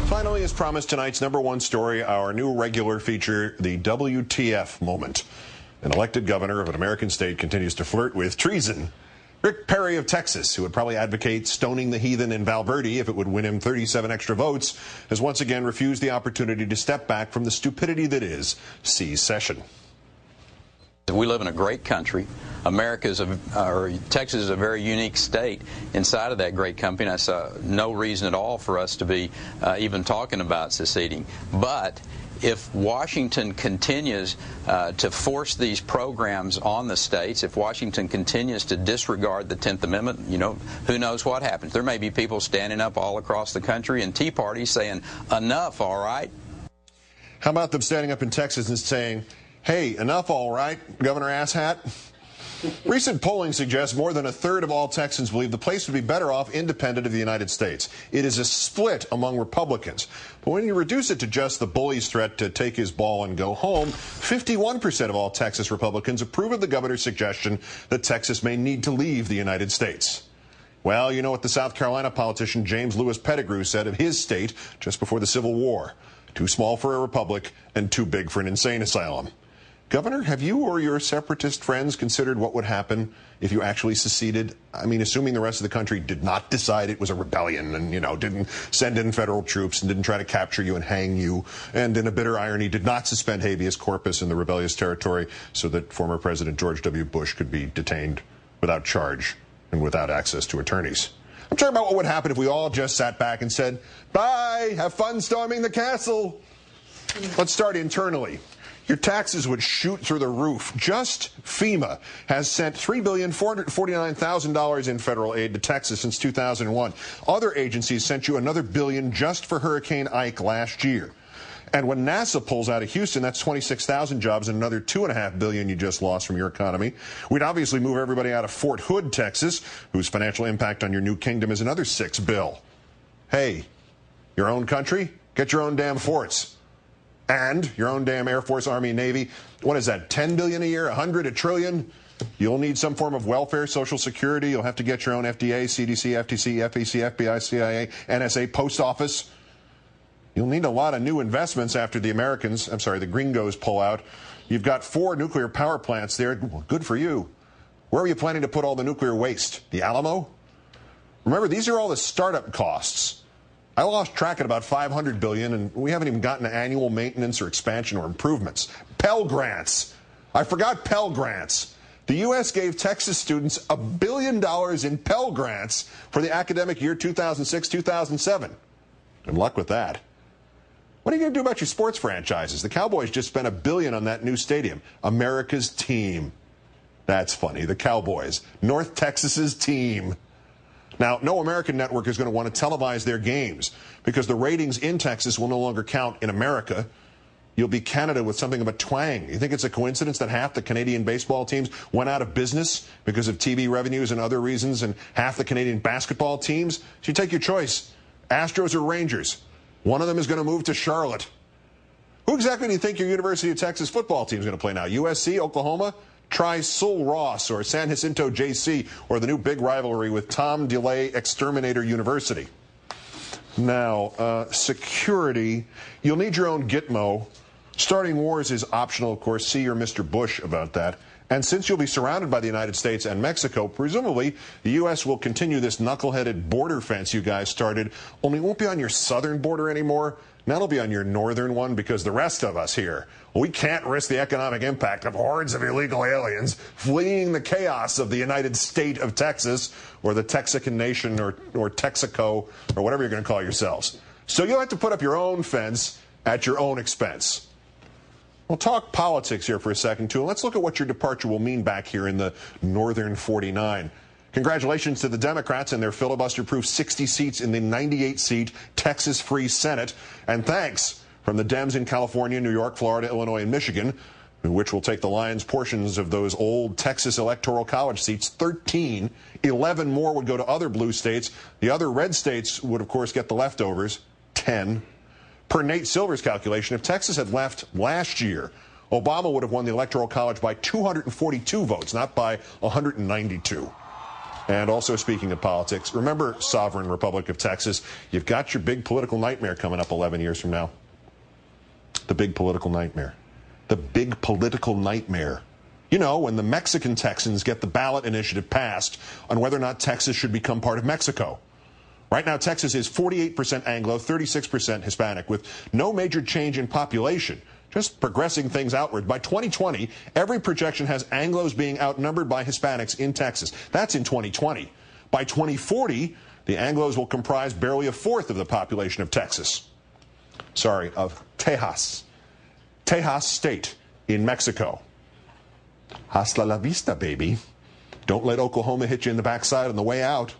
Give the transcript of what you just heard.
Finally, as promised, tonight's #1 story, our new regular feature, the WTF moment. An elected governor of an American state continues to flirt with treason. Rick Perry of Texas, who would probably advocate stoning the heathen in Valverde if it would win him 37 extra votes, has once again refused the opportunity to step back from the stupidity that is secession. We live in a great country. Texas is a very unique state inside of that great country, and I saw no reason at all for us to be even talking about seceding. But if Washington continues to force these programs on the states, if Washington continues to disregard the 10th Amendment, you know, who knows what happens. There may be people standing up all across the country in Tea Parties saying, enough, all right? How about them standing up in Texas and saying, hey, enough, all right, Governor Asshat? Recent polling suggests more than a third of all Texans believe the place would be better off independent of the United States. It is a split among Republicans. But when you reduce it to just the bully's threat to take his ball and go home, 51% of all Texas Republicans approve of the governor's suggestion that Texas may need to leave the United States. Well, you know what the South Carolina politician James Lewis Pettigrew said of his state just before the Civil War. Too small for a republic and too big for an insane asylum. Governor, have you or your separatist friends considered what would happen if you actually seceded? I mean, assuming the rest of the country did not decide it was a rebellion and, you know, didn't send in federal troops and didn't try to capture you and hang you, and in a bitter irony did not suspend habeas corpus in the rebellious territory so that former President George W. Bush could be detained without charge and without access to attorneys. I'm talking about what would happen if we all just sat back and said, bye, have fun storming the castle. Let's start internally. Your taxes would shoot through the roof. Just FEMA has sent $3,449,000 in federal aid to Texas since 2001. Other agencies sent you another $1 billion just for Hurricane Ike last year. And when NASA pulls out of Houston, that's 26,000 jobs and another $2.5 billion you just lost from your economy. We'd obviously move everybody out of Fort Hood, Texas, whose financial impact on your new kingdom is another $6 billion. Hey, your own country? Get your own damn forts. And your own damn Air Force, Army, Navy. What is that, 10 billion a year, 100, a trillion? You'll need some form of welfare, Social Security. You'll have to get your own FDA, CDC, FTC, FEC, FBI, CIA, NSA, post office. You'll need a lot of new investments after the gringos pull out. You've got 4 nuclear power plants there. Good for you. Where are you planning to put all the nuclear waste? The Alamo? Remember, these are all the startup costs. I lost track at about $500 billion, and we haven't even gotten to annual maintenance or expansion or improvements. Pell Grants. I forgot Pell Grants. The U.S. gave Texas students $1 billion in Pell Grants for the academic year 2006-2007. Good luck with that. What are you going to do about your sports franchises? The Cowboys just spent $1 billion on that new stadium. America's team. That's funny. The Cowboys. North Texas's team. Now, no American network is going to want to televise their games because the ratings in Texas will no longer count in America. You'll be Canada with something of a twang. You think it's a coincidence that half the Canadian baseball teams went out of business because of TV revenues and other reasons, and half the Canadian basketball teams? So you take your choice. Astros or Rangers. One of them is going to move to Charlotte. Who exactly do you think your University of Texas football team is going to play now? USC, Oklahoma? Try Sul Ross or San Jacinto JC or the new big rivalry with Tom DeLay Exterminator University. Now, security. You'll need your own Gitmo. Starting wars is optional, of course. See your Mr. Bush about that. And since you'll be surrounded by the United States and Mexico, presumably the U.S. will continue this knuckleheaded border fence you guys started, only it won't be on your southern border anymore. Now it'll be on your northern one because the rest of us here, we can't risk the economic impact of hordes of illegal aliens fleeing the chaos of the United State of Texas or the Texican Nation or Texaco or whatever you're going to call yourselves. So you'll have to put up your own fence at your own expense. We'll talk politics here for a second, too. Let's look at what your departure will mean back here in the Northern 49. Congratulations to the Democrats and their filibuster-proof 60 seats in the 98-seat Texas Free Senate. And thanks from the Dems in California, New York, Florida, Illinois, and Michigan, which will take the Lions portions of those old Texas Electoral College seats, 13. 11 more would go to other blue states. The other red states would, of course, get the leftovers, 10. Per Nate Silver's calculation, if Texas had left last year, Obama would have won the Electoral College by 242 votes, not by 192. And also, speaking of politics, remember Sovereign Republic of Texas, you've got your big political nightmare coming up 11 years from now. The big political nightmare. The big political nightmare. You know, when the Mexican Texans get the ballot initiative passed on whether or not Texas should become part of Mexico. Right now, Texas is 48% Anglo, 36% Hispanic, with no major change in population, just progressing things outward. By 2020, every projection has Anglos being outnumbered by Hispanics in Texas. That's in 2020. By 2040, the Anglos will comprise barely a fourth of the population of Texas. Sorry, of Tejas. Tejas State in Mexico. Hasta la vista, baby. Don't let Oklahoma hit you in the backside on the way out.